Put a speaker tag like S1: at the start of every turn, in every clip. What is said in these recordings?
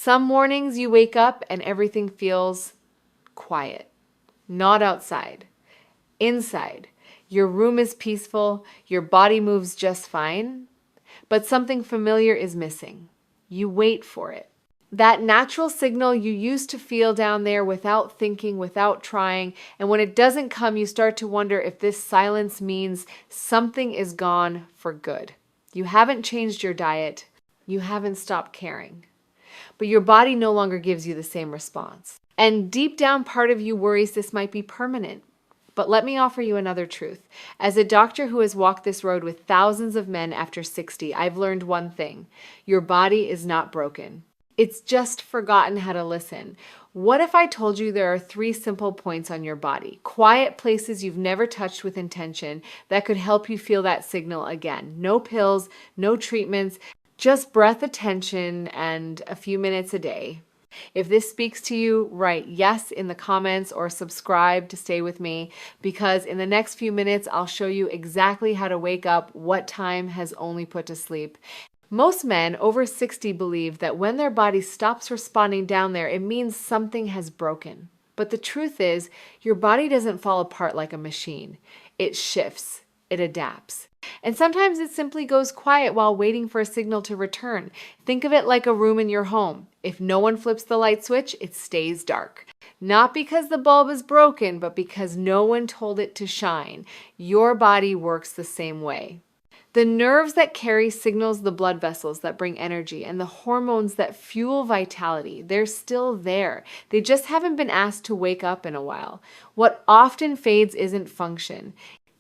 S1: Some mornings you wake up and everything feels quiet, not outside, inside. Your room is peaceful, your body moves just fine, but something familiar is missing. You wait for it. That natural signal you used to feel down there without thinking, without trying, and when it doesn't come, you start to wonder if this silence means something is gone for good. You haven't changed your diet, you haven't stopped caring, but your body no longer gives you the same response. And deep down, part of you worries this might be permanent. But let me offer you another truth. As a doctor who has walked this road with thousands of men after 60, I've learned one thing. Your body is not broken. It's just forgotten how to listen. What if I told you there are 3 simple points on your body, quiet places you've never touched with intention that could help you feel that signal again? No pills, no treatments, just breath attention and a few minutes a day. If this speaks to you, write yes in the comments or subscribe to stay with me, because in the next few minutes, I'll show you exactly how to wake up what time has only put to sleep. Most men over 60 believe that when their body stops responding down there, it means something has broken. But the truth is, your body doesn't fall apart like a machine. It shifts, it adapts. And sometimes it simply goes quiet while waiting for a signal to return. Think of it like a room in your home. If no one flips the light switch, it stays dark. Not because the bulb is broken, but because no one told it to shine. Your body works the same way. The nerves that carry signals the blood vessels that bring energy and the hormones that fuel vitality, they're still there. They just haven't been asked to wake up in a while. What often fades isn't function,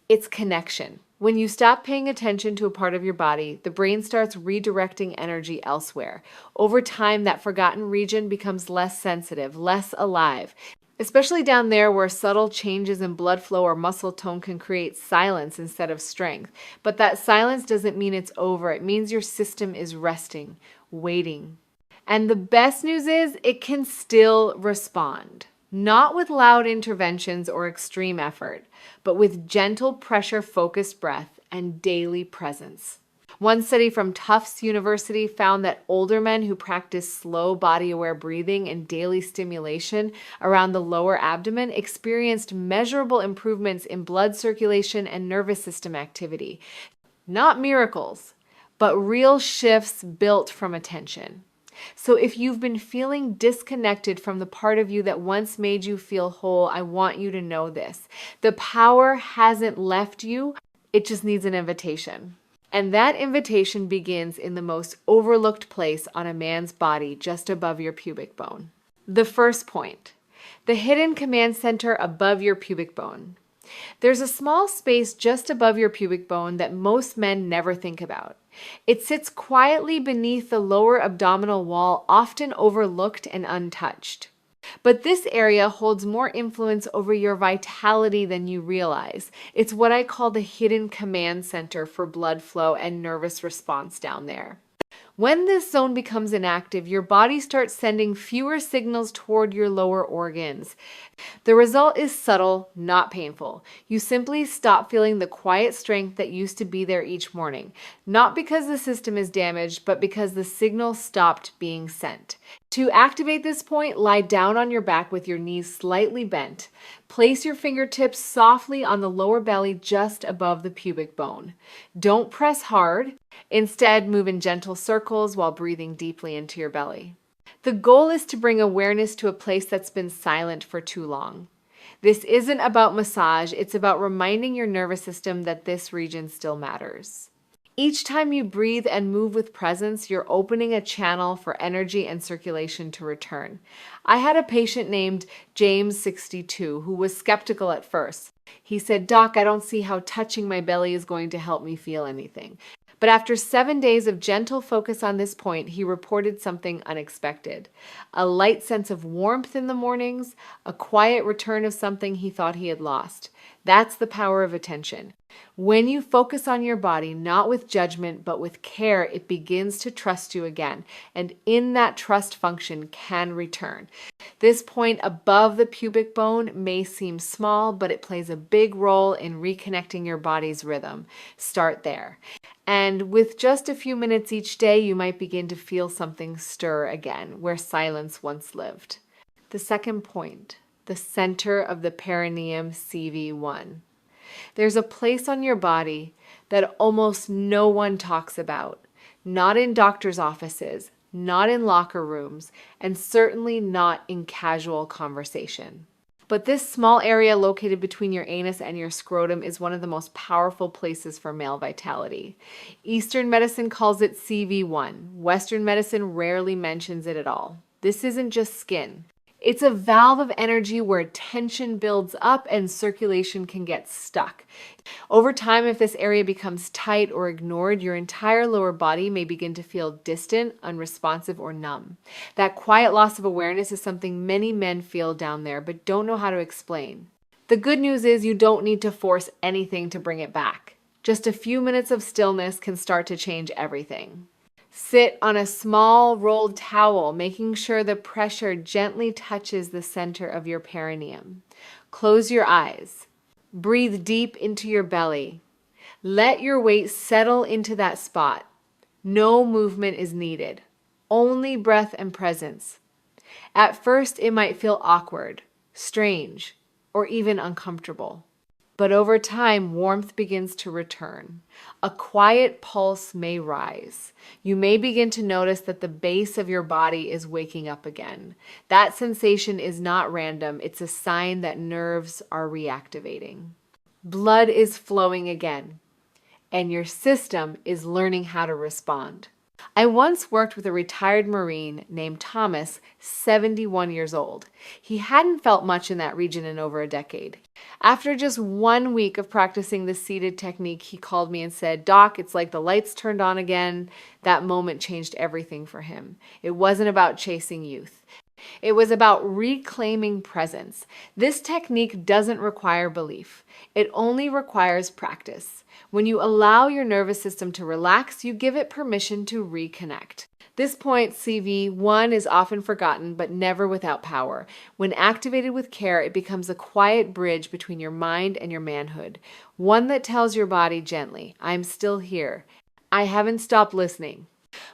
S1: it's connection. When you stop paying attention to a part of your body, the brain starts redirecting energy elsewhere. Over time, that forgotten region becomes less sensitive, less alive. Especially down there where subtle changes in blood flow or muscle tone can create silence instead of strength. But that silence doesn't mean it's over. It means your system is resting, waiting. And the best news is it can still respond. Not with loud interventions or extreme effort, but with gentle pressure-focused breath and daily presence. One study from Tufts University found that older men who practiced slow body-aware breathing and daily stimulation around the lower abdomen experienced measurable improvements in blood circulation and nervous system activity. Not miracles, but real shifts built from attention. So if you've been feeling disconnected from the part of you that once made you feel whole, I want you to know this. The power hasn't left you, it just needs an invitation. And that invitation begins in the most overlooked place on a man's body, just above your pubic bone. The first point, the hidden command center above your pubic bone. There's a small space just above your pubic bone that most men never think about. It sits quietly beneath the lower abdominal wall, often overlooked and untouched. But this area holds more influence over your vitality than you realize. It's what I call the hidden command center for blood flow and nervous response down there. When this zone becomes inactive, your body starts sending fewer signals toward your lower organs. The result is subtle, not painful. You simply stop feeling the quiet strength that used to be there each morning. Not because the system is damaged, but because the signal stopped being sent. To activate this point, lie down on your back with your knees slightly bent. Place your fingertips softly on the lower belly just above the pubic bone. Don't press hard. Instead, move in gentle circles while breathing deeply into your belly. The goal is to bring awareness to a place that's been silent for too long. This isn't about massage, it's about reminding your nervous system that this region still matters. Each time you breathe and move with presence, you're opening a channel for energy and circulation to return. I had a patient named James, 62, who was skeptical at first. He said, "Doc, I don't see how touching my belly is going to help me feel anything." But after 7 days of gentle focus on this point, he reported something unexpected. A light sense of warmth in the mornings, a quiet return of something he thought he had lost. That's the power of attention. When you focus on your body, not with judgment, but with care, it begins to trust you again. And in that trust, function can return. This point above the pubic bone may seem small, but it plays a big role in reconnecting your body's rhythm. Start there. And with just a few minutes each day, you might begin to feel something stir again, where silence once lived. The second point, the center of the perineum CV1. There's a place on your body that almost no one talks about, not in doctors' offices, not in locker rooms, and certainly not in casual conversation. But this small area located between your anus and your scrotum is one of the most powerful places for male vitality. Eastern medicine calls it CV1. Western medicine rarely mentions it at all. This isn't just skin. It's a valve of energy where tension builds up and circulation can get stuck. Over time, if this area becomes tight or ignored, your entire lower body may begin to feel distant, unresponsive, or numb. That quiet loss of awareness is something many men feel down there but don't know how to explain. The good news is you don't need to force anything to bring it back. Just a few minutes of stillness can start to change everything. Sit on a small rolled towel, making sure the pressure gently touches the center of your perineum. Close your eyes. Breathe deep into your belly. Let your weight settle into that spot. No movement is needed, only breath and presence. At first, it might feel awkward, strange, or even uncomfortable. But over time, warmth begins to return. A quiet pulse may rise. You may begin to notice that the base of your body is waking up again. That sensation is not random. It's a sign that nerves are reactivating. Blood is flowing again, and your system is learning how to respond. I once worked with a retired Marine named Thomas, 71 years old. He hadn't felt much in that region in over a decade. After just 1 week of practicing the seated technique, he called me and said, "Doc, it's like the lights turned on again." That moment changed everything for him. It wasn't about chasing youth. It was about reclaiming presence. This technique doesn't require belief. It only requires practice. When you allow your nervous system to relax, you give it permission to reconnect. This point, CV1, is often forgotten, but never without power. When activated with care, it becomes a quiet bridge between your mind and your manhood. One that tells your body gently, "I'm still here. I haven't stopped listening."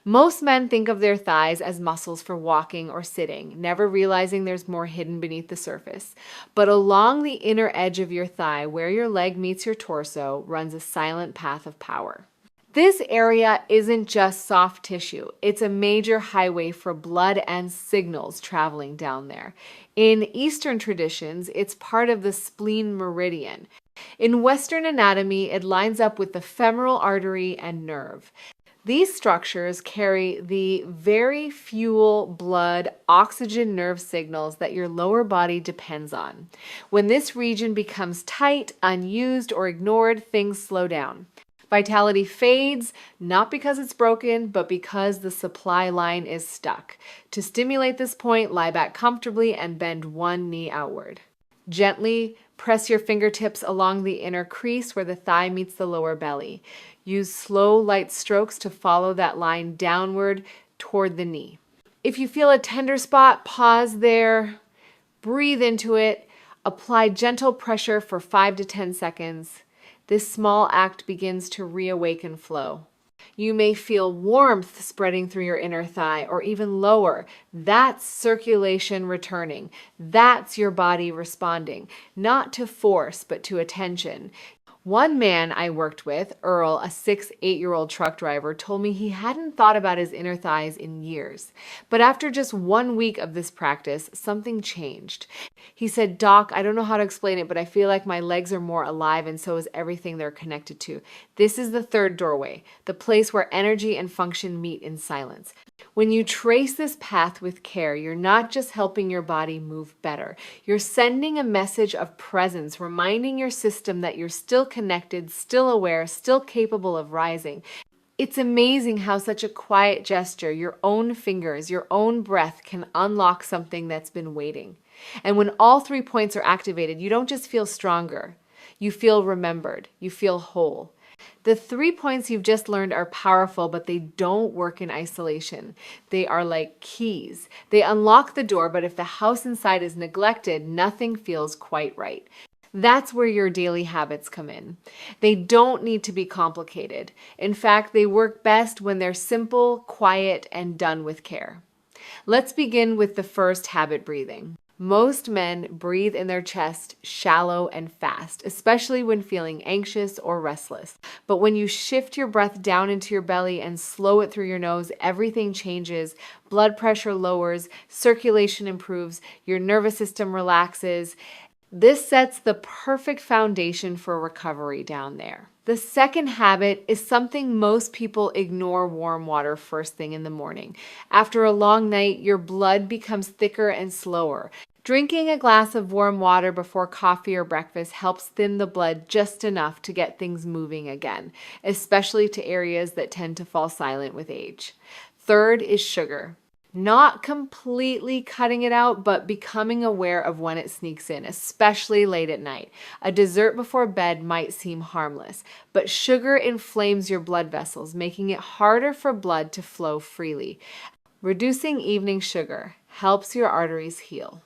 S1: Most men think of their thighs as muscles for walking or sitting, never realizing there's more hidden beneath the surface. But along the inner edge of your thigh, where your leg meets your torso, runs a silent path of power. This area isn't just soft tissue. It's a major highway for blood and signals traveling down there. In Eastern traditions, it's part of the spleen meridian. In Western anatomy, it lines up with the femoral artery and nerve. These structures carry the very fuel, blood, oxygen nerve signals that your lower body depends on. When this region becomes tight, unused, or ignored, things slow down. Vitality fades, not because it's broken, but because the supply line is stuck. To stimulate this point, lie back comfortably and bend one knee outward. Gently press your fingertips along the inner crease where the thigh meets the lower belly. Use slow, light strokes to follow that line downward toward the knee. If you feel a tender spot, pause there, breathe into it, apply gentle pressure for 5 to 10 seconds. This small act begins to reawaken flow. You may feel warmth spreading through your inner thigh or even lower. That's circulation returning. That's your body responding, not to force, but to attention. One man I worked with, Earl, a 8-year-old truck driver, told me he hadn't thought about his inner thighs in years. But after just 1 week of this practice, something changed. He said, "Doc, I don't know how to explain it, but I feel like my legs are more alive and so is everything they're connected to. This is the third doorway, the place where energy and function meet in silence." When you trace this path with care, you're not just helping your body move better. You're sending a message of presence, reminding your system that you're still connected, still aware, still capable of rising. It's amazing how such a quiet gesture, your own fingers, your own breath, can unlock something that's been waiting. And when all 3 points are activated, you don't just feel stronger. You feel remembered. You feel whole. The 3 points you've just learned are powerful, but they don't work in isolation. They are like keys. They unlock the door, but if the house inside is neglected, nothing feels quite right. That's where your daily habits come in. They don't need to be complicated. In fact, they work best when they're simple, quiet, and done with care. Let's begin with the first habit, breathing. Most men breathe in their chest shallow and fast, especially when feeling anxious or restless. But when you shift your breath down into your belly and slow it through your nose, everything changes. Blood pressure lowers, circulation improves, your nervous system relaxes. This sets the perfect foundation for recovery down there. The second habit is something most people ignore: warm water first thing in the morning. After a long night, your blood becomes thicker and slower. Drinking a glass of warm water before coffee or breakfast helps thin the blood just enough to get things moving again, especially to areas that tend to fall silent with age. Third is sugar. Not completely cutting it out, but becoming aware of when it sneaks in, especially late at night. A dessert before bed might seem harmless, but sugar inflames your blood vessels, making it harder for blood to flow freely. Reducing evening sugar helps your arteries heal.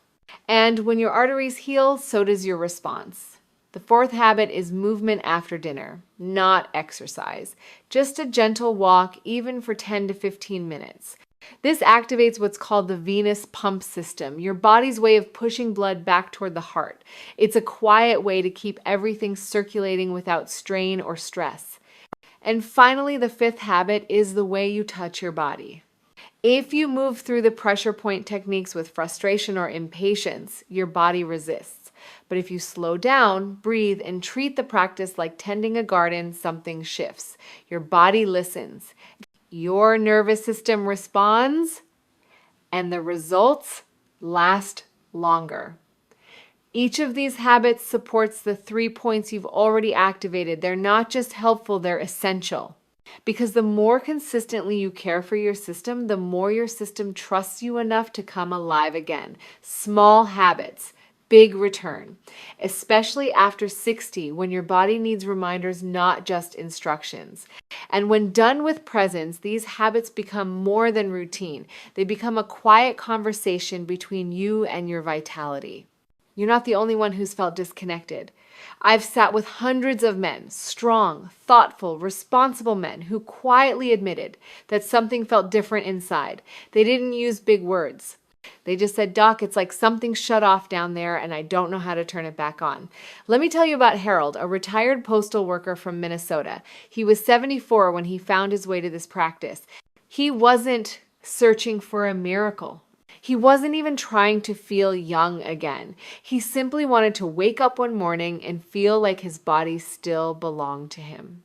S1: And when your arteries heal, so does your response. The fourth habit is movement after dinner, not exercise. Just a gentle walk, even for 10 to 15 minutes. This activates what's called the venous pump system, your body's way of pushing blood back toward the heart. It's a quiet way to keep everything circulating without strain or stress. And finally, the fifth habit is the way you touch your body. If you move through the pressure point techniques with frustration or impatience, your body resists. But if you slow down, breathe, and treat the practice like tending a garden, something shifts. Your body listens. Your nervous system responds, and the results last longer. Each of these habits supports the 3 points you've already activated. They're not just helpful, they're essential. Because the more consistently you care for your system, the more your system trusts you enough to come alive again. Small habits, big return, especially after 60, when your body needs reminders, not just instructions. And when done with presence, these habits become more than routine. They become a quiet conversation between you and your vitality. You're not the only one who's felt disconnected. I've sat with hundreds of men, strong, thoughtful, responsible men, who quietly admitted that something felt different inside. They didn't use big words. They just said, "Doc, it's like something shut off down there and I don't know how to turn it back on." Let me tell you about Harold, a retired postal worker from Minnesota. He was 74 when he found his way to this practice. He wasn't searching for a miracle. He wasn't even trying to feel young again. He simply wanted to wake up one morning and feel like his body still belonged to him.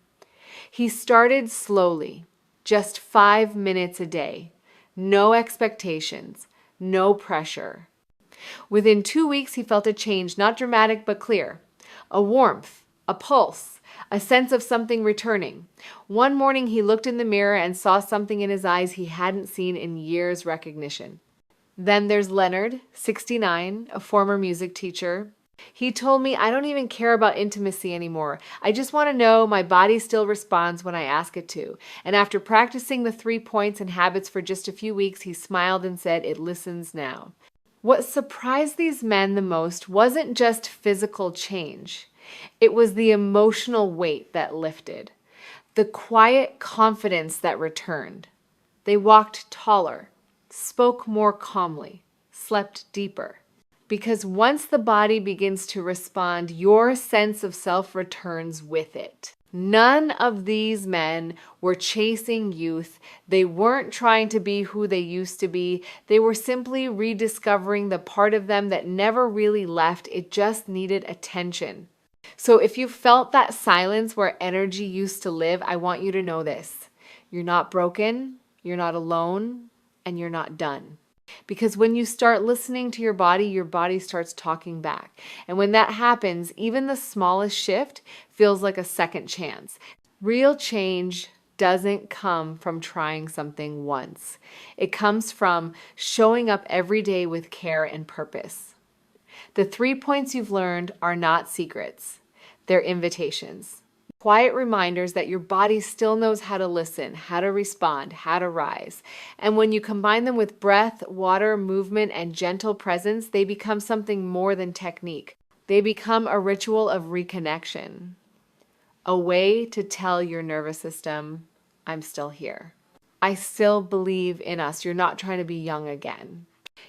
S1: He started slowly, just 5 minutes a day. No expectations. No pressure. Within 2 weeks, he felt a change, not dramatic but clear. A warmth, a pulse, a sense of something returning. One morning, he looked in the mirror and saw something in his eyes he hadn't seen in years: recognition. Then there's Leonard, 69, a former music teacher. He told me, "I don't even care about intimacy anymore. I just want to know my body still responds when I ask it to." And after practicing the 3 points and habits for just a few weeks, he smiled and said, "It listens now." What surprised these men the most wasn't just physical change. It was the emotional weight that lifted, the quiet confidence that returned. They walked taller, spoke more calmly, slept deeper. Because once the body begins to respond, your sense of self returns with it. None of these men were chasing youth. They weren't trying to be who they used to be. They were simply rediscovering the part of them that never really left. It just needed attention. So if you felt that silence where energy used to live, I want you to know this: you're not broken, you're not alone, and you're not done. Because when you start listening to your body starts talking back. And when that happens, even the smallest shift feels like a second chance. Real change doesn't come from trying something once. It comes from showing up every day with care and purpose. The 3 points you've learned are not secrets. They're invitations. Quiet reminders that your body still knows how to listen, how to respond, how to rise. And when you combine them with breath, water, movement, and gentle presence, they become something more than technique. They become a ritual of reconnection, a way to tell your nervous system, I'm still here. I still believe in us. You're not trying to be young again.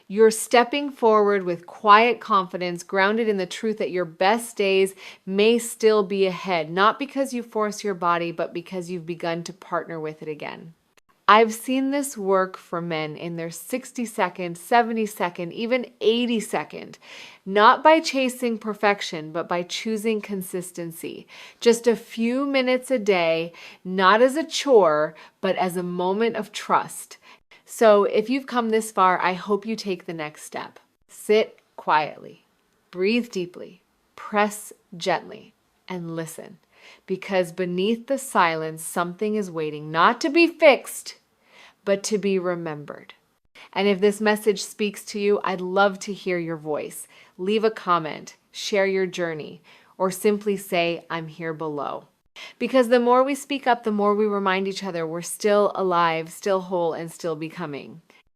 S1: You're stepping forward with quiet confidence, grounded in the truth that your best days may still be ahead, not because you force your body, but because you've begun to partner with it again. I've seen this work for men in their 60-second, 70-second, even 80-second, not by chasing perfection, but by choosing consistency. Just a few minutes a day, not as a chore, but as a moment of trust. So if you've come this far, I hope you take the next step. Sit quietly, breathe deeply, press gently, and listen. Because beneath the silence, something is waiting, not to be fixed, but to be remembered. And if this message speaks to you, I'd love to hear your voice. Leave a comment, share your journey, or simply say, I'm here below. Because the more we speak up, the more we remind each other we're still alive, still whole, and still becoming.